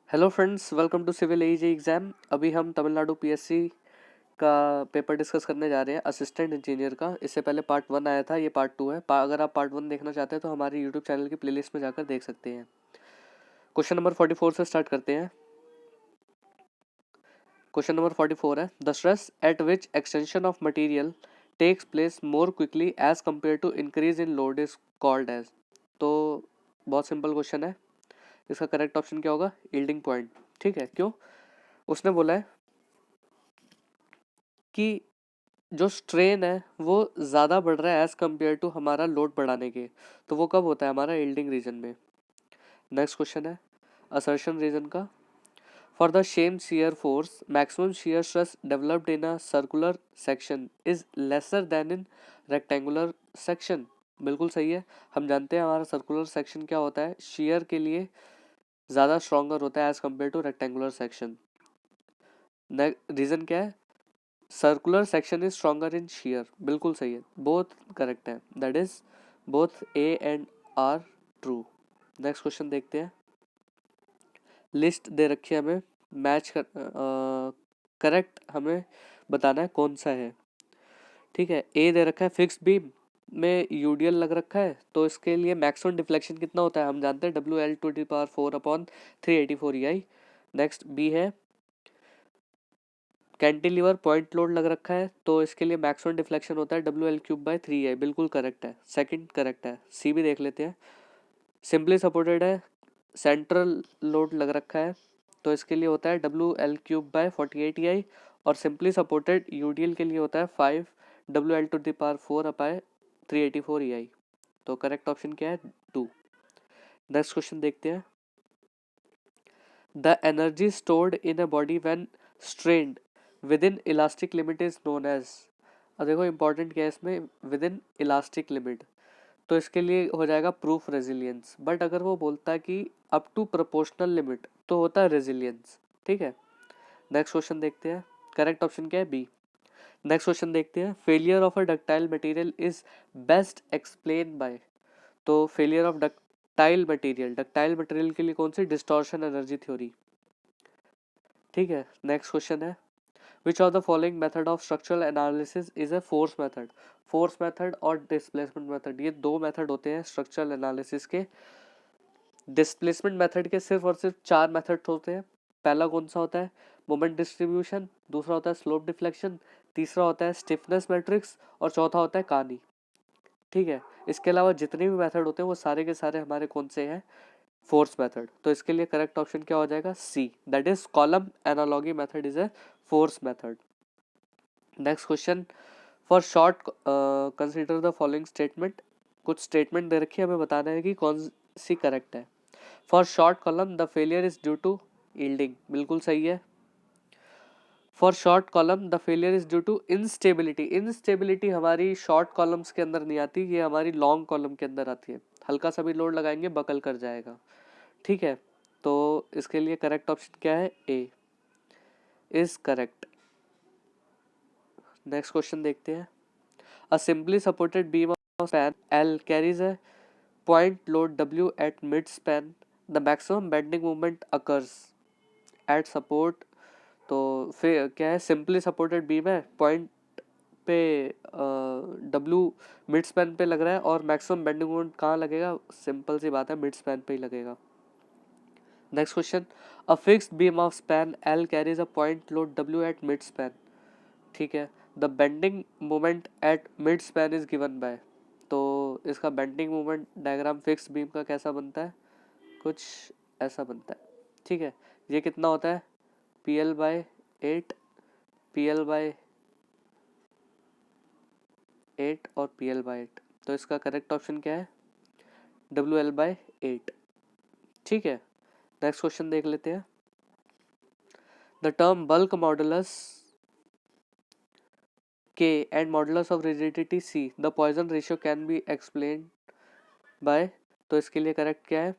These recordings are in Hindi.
Hello friends, welcome to civil AG exam. अभी हम तमिलनाडु पीएससी का पेपर डिस्कस करने जा रहे हैं, असिस्टेंट इंजीनियर का। इससे पहले पार्ट 1 आया था, ये पार्ट 2 है। अगर आप पार्ट 1 देखना चाहते हैं तो हमारे यूट्यूब चैनल की प्लेलिस्ट में जाकर देख सकते हैं। क्वेश्चन नंबर 44 से स्टार्ट करते हैं। क्वेश्चन नंबर 44 है, the stress at which extension of material takes place more quickly as compared to increase in load is called as. तो बहुत सिंपल क्वेश्चन है। इसका करेक्ट ऑप्शन क्या होगा? Yielding point. ठीक है, क्यों? उसने बोला है कि जो स्ट्रेन है वो ज़्यादा बढ़ रहा है एज़ कम्पेयर टू हमारा लोड बढ़ाने के। तो वो कब होता है? हमारा यील्डिंग रीजन में। नेक्स्ट क्वेश्चन है असर्शन रीजन का। For the same shear force maximum shear stress developed in a circular section is lesser then in rectangular section. बिल्कुल सही है। हम जानते हैं हमारा सर्कुलर सेक्शन क्या होता है, shear के लिए ज़्यादा स्ट्रॉन्गर होता है as compared to rectangular section. Reason क्या है? Circular section is stronger in shear। बिल्कुल सही है, बोथ करेक्ट है। That is both A and R true. Next question देखते हैं। लिस्ट दे रखी है हमें, मैच कर करेक्ट हमें बताना है कौन सा है। ठीक है, ए दे रखा है फिक्स बीम में यूडीएल लग रखा है, तो इसके लिए मैक्सिमम डिफ्लेक्शन कितना होता है? हम जानते हैं WL/4/384 EI। नेक्स्ट बी है कैंटिलीवर पॉइंट लोड लग रखा है, तो इसके लिए मैक्सिमम डिफ्लेक्शन होता है WL3/3 EI। बिल्कुल करेक्ट है, सेकंड करेक्ट है। सी भी देख लेते हैं। सिंपली सपोर्टेड है, सेंट्रल लोड लग रखा है, तो इसके लिए होता है WL3/48 EI। और सिंपली सपोर्टेड यूडीएल के लिए होता है 5WL4/384 EI। तो करेक्ट ऑप्शन क्या है? 2। नेक्स्ट क्वेश्चन देखते हैं। The energy stored in a body when strained within elastic limit is known as. और देखो इंपॉर्टेंट क्या है इसमें, विद इन इलास्टिक लिमिट, तो इसके लिए हो जाएगा प्रूफ रेजिलियंस। बट अगर वो बोलता है कि अप टू प्रोपोर्शनल लिमिट तो होता है रेजिलियंस। ठीक है, नेक्स्ट क्वेश्चन देखते हैं। करेक्ट ऑप्शन क्या है? बी। नेक्स्ट क्वेश्चन देखते हैं। Failure of a ductile material is best explain by. तो फेलियर ऑफ डक्टाइल मटेरियल के लिए कौन सी? Distortion energy theory. ठीक है, नेक्स्ट क्वेश्चन है विच of the following method of structural analysis is a force method. Force method और डिस्प्लेसमेंट मेथड, ये दो मेथड होते हैं स्ट्रक्चरल एनालिसिस के। डिस्प्लेसमेंट मेथड के सिर्फ और सिर्फ 4 मेथड होते हैं। पहला कौन सा होता है? Moment distribution. दूसरा होता है स्लोप डिफ्लेक्शन। तीसरा होता है स्टिफनेस मैट्रिक्स। और चौथा होता है कहानी। ठीक है, इसके अलावा जितने भी मेथड होते हैं वो सारे के सारे हमारे कौन से हैं? Force method. तो इसके लिए करेक्ट ऑप्शन क्या हो जाएगा? C, that is column analogy method is a force method. Next question. For short consider the following statement. कुछ स्टेटमेंट दे रखी है, हमें बताना है कि कौन सी करेक्ट है। For short column the failure is due to yielding. बिल्कुल सही है। For short column the failure is due to instability. Instability हमारी शॉर्ट कॉलम्स के अंदर नहीं आती, ये हमारी लॉन्ग कॉलम के अंदर आती है। हल्का सा भी लोड लगाएंगे बकल कर जाएगा। ठीक है, तो इसके लिए करेक्ट ऑप्शन क्या है? ए इज करेक्ट। नेक्स्ट क्वेश्चन देखते हैं। A simply supported beam of span L carries a point load W at mid span. The maximum bending moment occurs at support। तो फिर क्या है? सिंपली सपोर्टेड बीम है, पॉइंट पे W मिड स्पैन पे लग रहा है, और मैक्सिमम बेंडिंग मोमेंट कहाँ लगेगा? सिंपल सी बात है, मिड स्पैन पे ही लगेगा। Next question. A fixed beam of span L carries a point load W at mid span. ठीक है, the bending moment at mid span is given bye. तो इसका bending moment diagram fix beam का कैसा बनता है? कुछ ऐसा बनता है। ठीक है, ये कितना होता है? PL/8, PL/8 और PL/8। तो इसका करेक्ट ऑप्शन क्या है? WL/8। ठीक है, नेक्स्ट क्वेश्चन देख लेते हैं। The term bulk modulus K and modulus of rigidity C, the Poisson ratio can be explained by। तो इसके लिए करेक्ट क्या है?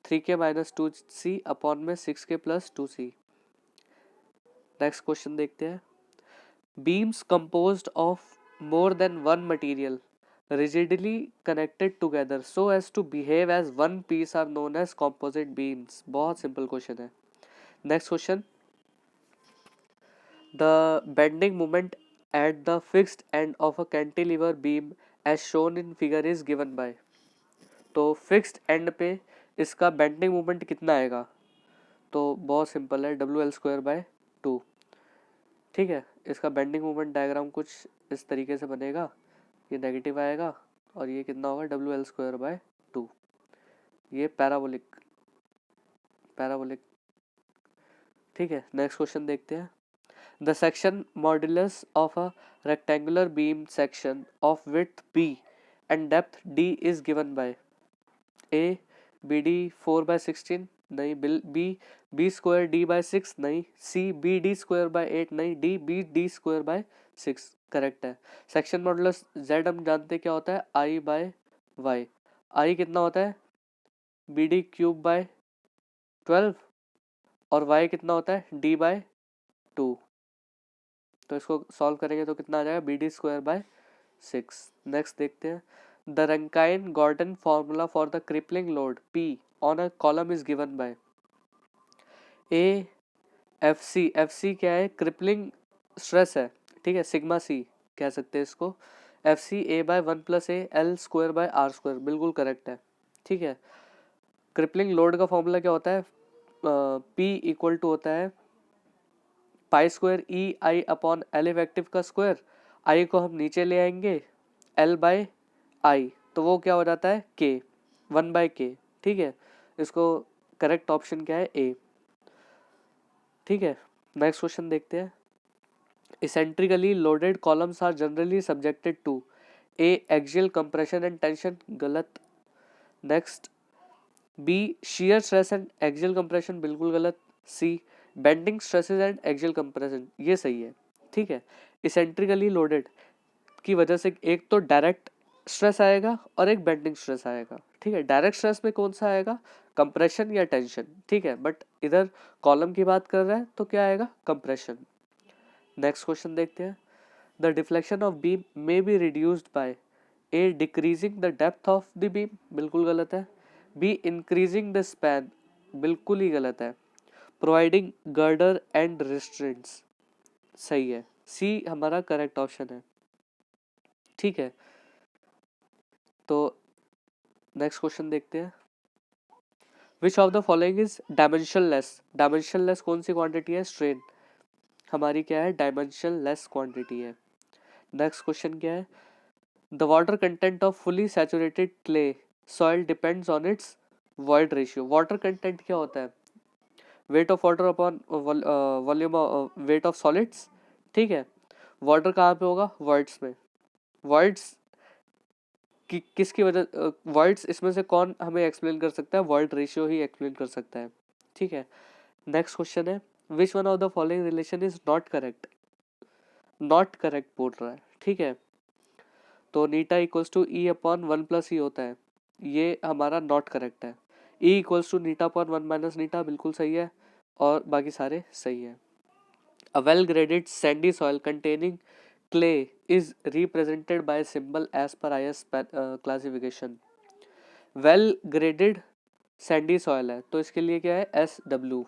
3K-2C/6K+2C। नेक्स्ट क्वेश्चन देखते हैं। Beams composed of more than one material rigidly connected together so as to behave as one piece are known as composite beams। बहुत सिंपल क्वेश्चन है। Next question, the bending moment at the fixed end of a cantilever beam as shown in figure is given by। तो फिक्स्ड एंड पे इसका बेंडिंग मोमेंट कितना आएगा, तो बहुत सिंपल है, WL²/2। ठीक है, इसका बेंडिंग मोमेंट डायग्राम कुछ इस तरीके से बनेगा, ये नेगेटिव आएगा और ये कितना होगा WL²/2। ये पैराबोलिक पैराबोलिक ठीक है, नेक्स्ट क्वेश्चन देखते हैं। The section modulus of a rectangular beam section of width B and depth D is given by A BD 4/16 नहीं, B square D/6 नहीं, C BD square/8 नहीं, D BD square/6 करेक्ट है। सेक्शन मॉडुलस Z हम जानते क्या होता है, I/Y। I कितना होता है BD³/12 और Y कितना होता है D/2। तो इसको सॉल्व करेंगे तो कितना आ जाएगा BD²/6। नेक्स्ट देखते हैं, the Rankine Gordon formula for the crippling load P on a column is given by A FC क्या है, क्रिपलिंग स्ट्रेस है, ठीक है, सिग्मा C कह सकते हैं इसको। FC A/1+A L² बिल्कुल करेक्ट है। ठीक है, क्रिपलिंग लोड का फॉर्मूला क्या होता है, P इक्वल टू होता है π²EI/L इफेक्टिव का स्क्वायर। I को हम नीचे ले आएंगे L/I, तो वो क्या हो जाता है K, 1/K। ठीक है, इसको करेक्ट ऑप्शन क्या है A। ठीक है, नेक्स्ट क्वेश्चन देखते हैं। Eccentrically loaded columns are generally subjected to A axial compression and tension, गलत। Next, B shear stress and axial compression, बिल्कुल गलत। C bending stresses and axial compression, ये सही है। ठीक है, इसेंट्रिकली लोडेड की वजह से एक तो डायरेक्ट स्ट्रेस आएगा और एक बेंडिंग स्ट्रेस आएगा। ठीक है, डायरेक्ट स्ट्रेस में कौन सा आएगा, कंप्रेशन या टेंशन। ठीक है, बट इधर कॉलम की बात कर रहा है तो क्या आएगा, कंप्रेशन। नेक्स्ट क्वेश्चन देखते हैं, the deflection of beam may be reduced by A decreasing the depth of the beam, बिल्कुल गलत है। B इंक्रीजिंग द स्पैन, बिल्कुल ही गलत है। प्रोवाइडिंग गर्डर एंड रिस्ट्रेंट्स, सही है, C हमारा करेक्ट ऑप्शन है। ठीक है, तो नेक्स्ट क्वेश्चन देखते हैं, विच of the following is dimensionless. Dimensionless कौन सी क्वांटिटी है, स्ट्रेन हमारी क्या है, डायमेंशनलेस क्वांटिटी है। नेक्स्ट क्वेश्चन क्या है, the water content of fully saturated clay soil depends on it's void ratio. Water content क्या होता है, weight of water upon volume weight of solids. ठीक है, वाटर कहाँ पे होगा, वर्ड्स में। वर्ड्स किसकी वजह, वर्ड्स इसमें से कौन हमें एक्सप्लेन कर सकता है, वर्ड रेशियो ही एक्सप्लेन कर सकता है। ठीक है, नेक्स्ट क्वेश्चन है, which one of the following relation is not correct. Not correct बोल रहा है। ठीक है, तो नीटा इक्वल्स टू E/1+E होता है, ये हमारा नॉट करेक्ट है। E इक्वल्स टू नीटा/1 - नीटा बिल्कुल सही है, और बाकी सारे सही है। A well graded sandy soil containing clay is represented by a symbol as per IS classification। well graded sandy soil है तो इसके लिए क्या है, SW।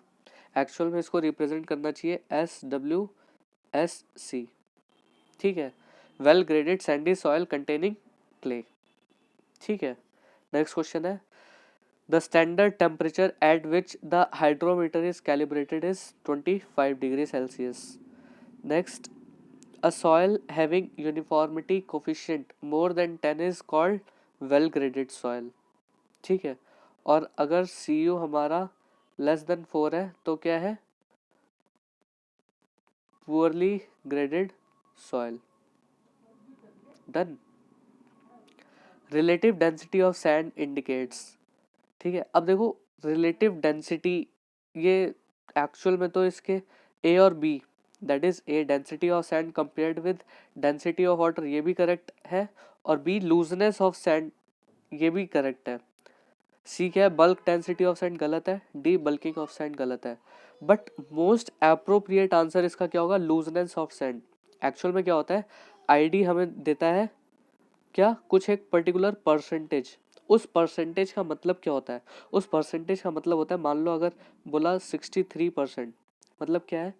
एक्चुअल में इसको रिप्रेजेंट करना चाहिए SWSC। ठीक है, well graded sandy soil containing clay। ठीक है, नेक्स्ट क्वेश्चन है, the standard temperature at which the hydrometer is calibrated is 25 degree Celsius. Next, a soil having uniformity coefficient more than 10 is called well graded soil। ठीक है, और अगर CU हमारा लेस देन 4 है तो क्या है, poorly graded soil. Done. Relative density of sand indicates. ठीक है, अब देखो रिलेटिव डेंसिटी, ये एक्चुअल में तो इसके A और B, that is A density of sand compared with density of water, ये भी करेक्ट है, और B लूजनेस ऑफ सैंड, ये भी करेक्ट है। C क्या है, बल्क डेंसिटी ऑफ सैंड, गलत है। D बल्किंग ऑफ सैंड, गलत है। बट मोस्ट अप्रोप्रिएट आंसर इसका क्या होगा, लूजनेस ऑफ सैंड। एक्चुअल में क्या होता है, ID हमें देता है क्या, कुछ एक पर्टिकुलर परसेंटेज, उस परसेंटेज का मतलब क्या होता है? उस परसेंटेज का मतलब होता है, मान लो अगर बोला 63%, मतलब क्या है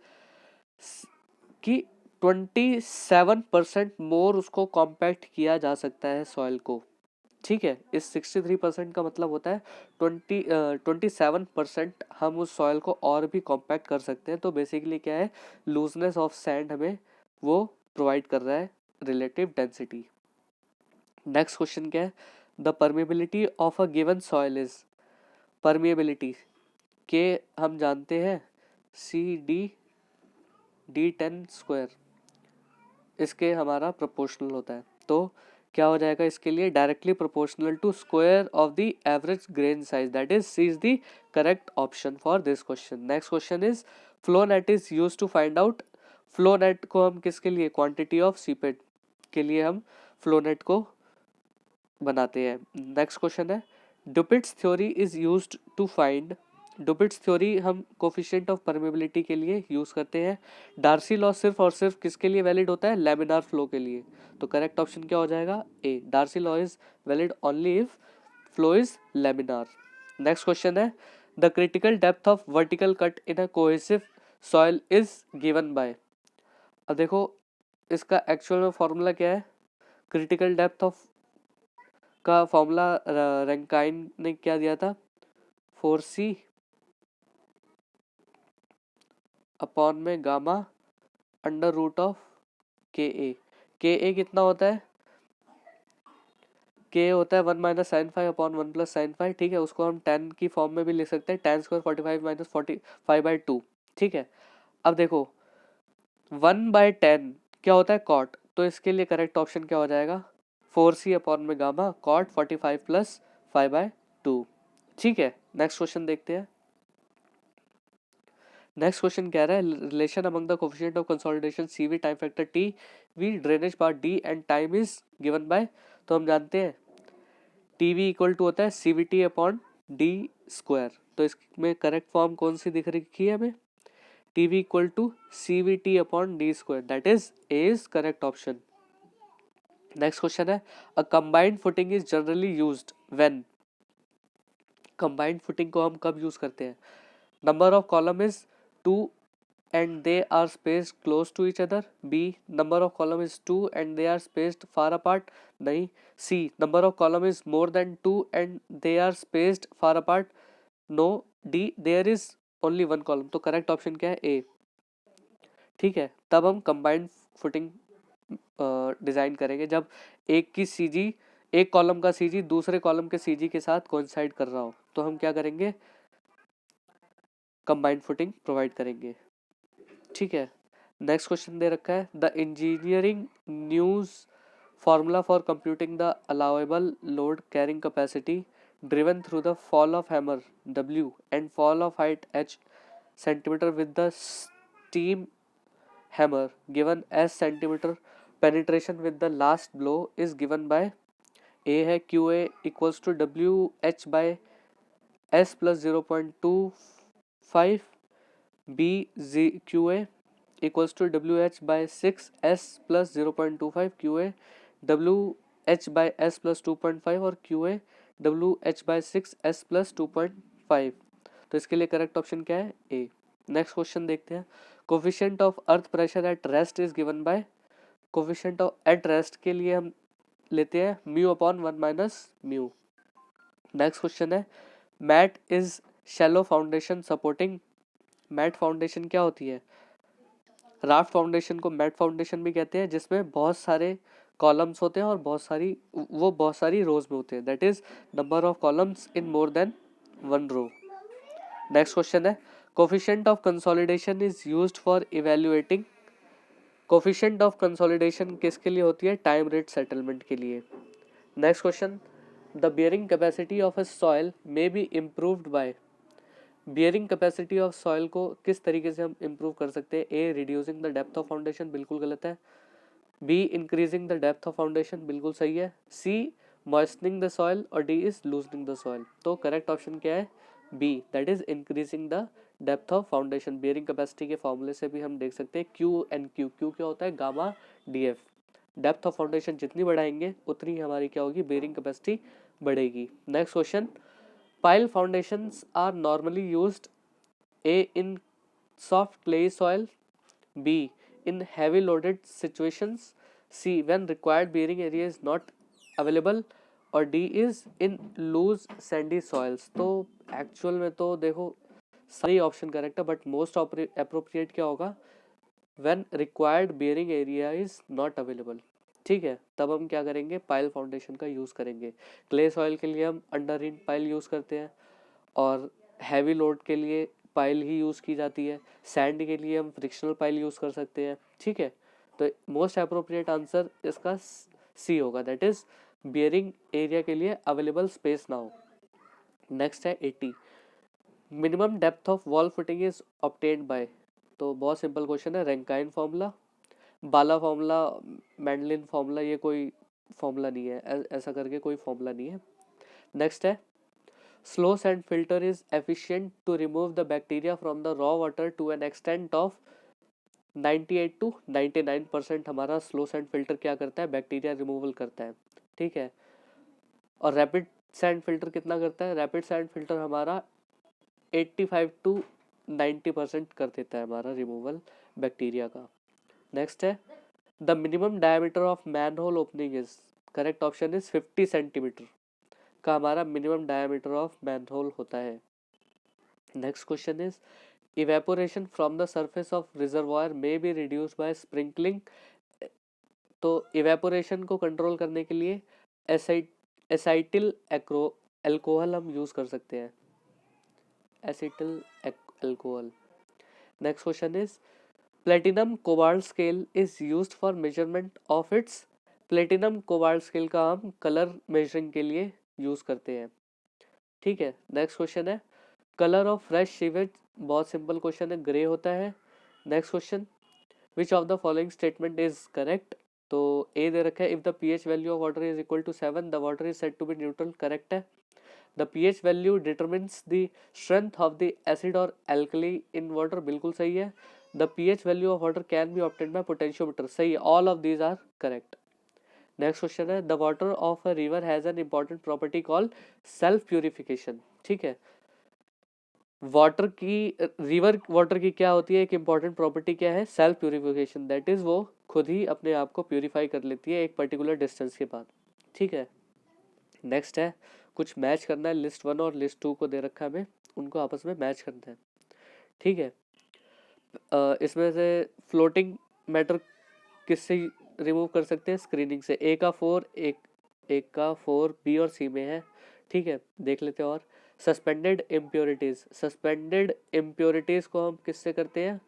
कि 27% मोर उसको कॉम्पैक्ट किया जा सकता है सॉइल को। ठीक है, इस 63% का मतलब होता है 27% हम उस सॉइल को और भी कॉम्पैक्ट कर सकते हैं। तो बेसिकली क्या है, लूजनेस ऑफ सैंड हमें वो प्रोवाइड कर रहा है रिलेटिव डेंसिटी। नेक्स्ट क्वेश्चन क्या है, the permeability of a given soil is, permeability के हम जानते हैं CD D10 स्क्वायर, इसके हमारा प्रोपोर्शनल होता है। तो क्या हो जाएगा इसके लिए, directly proportional to square of the average grain size, that is C is the correct option for this question. Next question is flow net is use to find out, flow net को हम किसके लिए, क्वांटिटी ऑफ सीपेट के लिए हम फ्लो नेट को बनाते हैं। नेक्स्ट क्वेश्चन है, Dupuit's theory is used to find, Dupuit's theory हम कोफिशिएंट ऑफ परमेबिलिटी के लिए यूज करते हैं। डार्सी लॉ सिर्फ और सिर्फ किसके लिए वैलिड होता है, लैमिनार फ्लो के लिए। तो करेक्ट ऑप्शन क्या हो जाएगा, A, Darcy law is valid only if flow is laminar. Next question है, the critical depth of vertical cut in a cohesive soil is given by. अब देखो इसका एक्चुअल में फॉर्मूला क्या है, क्रिटिकल डेप्थ ऑफ का फॉर्मूला रैंकाइन ने क्या दिया था, 4C अपॉन में गामा अंडर रूट ऑफ के ए कितना होता है, के होता है 1 - sin 5 अपॉन 1 + sin 5। ठीक है, उसको हम 10 की फॉर्म में भी लिख सकते हैं, 10² 45 - 45/2। ठीक है, अब देखो 1/10 क्या होता है, कॉट, तो इसके लिए करेक्ट ऑप्शन क्या हो जाएगा, 4C अपॉन में गामा कॉट 45 + 5/2। ठीक है, नेक्स्ट क्वेश्चन देखते हैं। नेक्स्ट क्वेश्चन कह रहा है, relation among the coefficient of consolidation CV time factor TV drainage part D and time is given bye. तो हम जानते हैं TV इक्वल टू होता है CVT अपॉन D²। तो इसमें करेक्ट फॉर्म कौन सी दिख रही है हमें, TV equal to CVT upon D², that is A is correct option. Next question है, a combined footing is generally used when, combined footing को हम कब यूज करते हैं, number of column is 2 and they are spaced close to each other, B, number of column is 2 and they are spaced far apart, नहीं, C, number of column is more than 2 and they are spaced far apart, no, D, there is only one column। तो करेक्ट ऑप्शन क्या है, A। ठीक है, तब हम कंबाइंड फुटिंग डिजाइन करेंगे जब एक की सीजी, एक कॉलम का सीजी दूसरे कॉलम के सीजी के साथ कोइंसाइड कर रहा हो, तो हम क्या करेंगे, कंबाइंड फुटिंग प्रोवाइड करेंगे। ठीक है, नेक्स्ट क्वेश्चन दे रखा है, the engineering news formula for computing the allowable load carrying capacity driven through the fall of hammer W and fall of height H centimetre with the steam hammer given S centimetre penetration with the last blow is given by, A है QA equals to WH/S + 0.25, B QA equals to WH/6S + 0.25, QA WH/S + 2.5 और QA WH/6S + 2.5। तो इसके लिए करेक्ट ऑप्शन क्या है, ए। नेक्स्ट क्वेश्चन देखते हैं, coefficient of earth pressure at rest is given by, coefficient of at rest के लिए हम लेते हैं μ/1 - μ। नेक्स्ट क्वेश्चन है, mat is shallow foundation supporting, mat foundation क्या होती है, राफ्ट फाउंडेशन को मैट फाउंडेशन भी कहते हैं, जिसमें बहुत सारे कॉलम्स होते हैं और बहुत सारी रोज में होते हैं, that is number of columns in more than one row. Next question है, coefficient of consolidation is used for evaluating, coefficient of consolidation किसके लिए होती है, टाइम रेट सेटलमेंट के लिए। Next question, the bearing capacity of a soil may be improved by, bearing capacity of soil को किस तरीके से हम इम्प्रूव कर सकते हैं, A reducing the depth of foundation, बिल्कुल गलत है, B increasing the depth of foundation, बिल्कुल सही है, सी मॉइस्टनिंग द सॉइल और D is loosening the soil. तो करेक्ट ऑप्शन क्या है, B, that is increasing the depth of foundation. Bearing capacity के फॉर्मूले से भी हम देख सकते हैं Q क्या होता है, gamma DF, depth of foundation जितनी बढ़ाएंगे उतनी हमारी क्या होगी, बियरिंग कैपेसिटी बढ़ेगी। Next question, pile foundations are normally used A in soft clay soil, B in heavy loaded situations, C when required bearing area is not available, और D is in loose sandy soils. तो एक्चुअल में तो देखो सारी ऑप्शन करेक्ट है, बट मोस्ट अप्रोप्रिएट क्या होगा, when required bearing area is not available. ठीक है, तब हम क्या करेंगे, पाइल फाउंडेशन का यूज़ करेंगे। क्ले सॉइल के लिए हम अंडर इन पाइल यूज़ करते हैं, और हैवी लोड के लिए पाइल ही यूज़ की जाती है। सैंड के लिए हम फ्रिक्शनल पाइल यूज़ कर सकते हैं। ठीक है, तो मोस्ट अप्रोप्रिएट आंसर इसका सी होगा, दैट इज बियरिंग एरिया के लिए अवेलेबल स्पेस ना हो। नेक्स्ट है 80, minimum depth of wall footing is obtained by. तो बहुत सिंपल क्वेश्चन है, रैंकाइन फॉर्मूला, बाला फॉर्मूला, मैंडलिन फॉर्मूला, ये कोई फॉर्मूला नहीं है, ऐसा करके कोई फॉर्मूला नहीं है। नेक्स्ट है, slow sand filter is efficient to remove the bacteria from the raw water to an extent of 98 to 99%। हमारा स्लो सैंड फिल्टर क्या करता है, बैक्टीरिया रिमूवल करता है। ठीक है, और रैपिड सैंड फिल्टर कितना करता है, रैपिड सैंड फिल्टर हमारा 85 to 90% कर देता है हमारा रिमूवल बैक्टीरिया का। नेक्स्ट है, the minimum diameter of manhole opening is, correct option is 50 centimetre का हमारा minimum diameter of manhole होता है। Next question is, evaporation from the surface of reservoir may be reduce by sprinkling. तो इवेपोरेशन को कंट्रोल करने के लिए एसाइटिल एल्कोहल हम यूज कर सकते हैं, acetyl alcohol. Next question is, platinum cobalt scale is used for measurement of its. Platinum cobalt scale का हम कलर मेजरिंग के लिए यूज करते हैं। ठीक है, नेक्स्ट क्वेश्चन है, कलर ऑफ फ्रेश सीवेज, बहुत सिंपल क्वेश्चन है, ग्रे होता है। Next question, which of the following statement is correct. तो ए दे रखा है, if the pH value of water is equal to 7 the water is said to be neutral, correct है। The pH value determines the strength of the acid और एल्कली इन वाटर, बिल्कुल सही है। The pH value of water can be obtained by potentiometer, सही है, all of these are correct. Next question है, the water of a river has an important property called self purification. ठीक है, वाटर की, रिवर वाटर की क्या होती है, एक इंपॉर्टेंट प्रॉपर्टी क्या है, सेल्फ प्यूरिफिकेशन, दैट इज वो खुद ही अपने आप को प्यूरिफाई कर लेती है एक पर्टिकुलर डिस्टेंस के बाद। ठीक है, नेक्स्ट है, कुछ मैच करना है, लिस्ट 1 और लिस्ट 2 को दे रखा है हमें, उनको आपस में मैच करना है। ठीक है, इसमें से फ्लोटिंग मैटर किससे रिमूव कर सकते हैं, स्क्रीनिंग से। ए का 4, एक का 4 बी और सी में है। ठीक है, देख लेते हैं। और सस्पेंडेड इम्प्योरिटीज, सस्पेंडेड इम्प्योरिटीज को हम किससे करते हैं,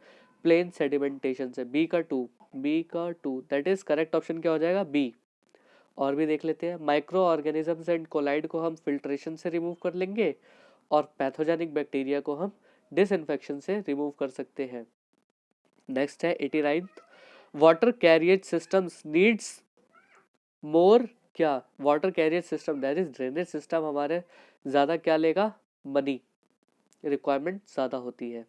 प्लेन सेडिमेंटेशन से। बी का 2, दैट इज करेक्ट ऑप्शन क्या हो जाएगा, बी। और भी देख लेते हैं, माइक्रो ऑर्गेनिजम्स एंड कोलाइड को हम फिल्ट्रेशन से रिमूव कर लेंगे, और पैथोजेनिक बैक्टीरिया को हम डिसइंफेक्शन से रिमूव कर सकते हैं। नेक्स्ट है 89, water carriage systems needs more, क्या, water carrier system that is drainage system हमारे ज़्यादा क्या लेगा, मनी रिक्वायरमेंट ज़्यादा होती है।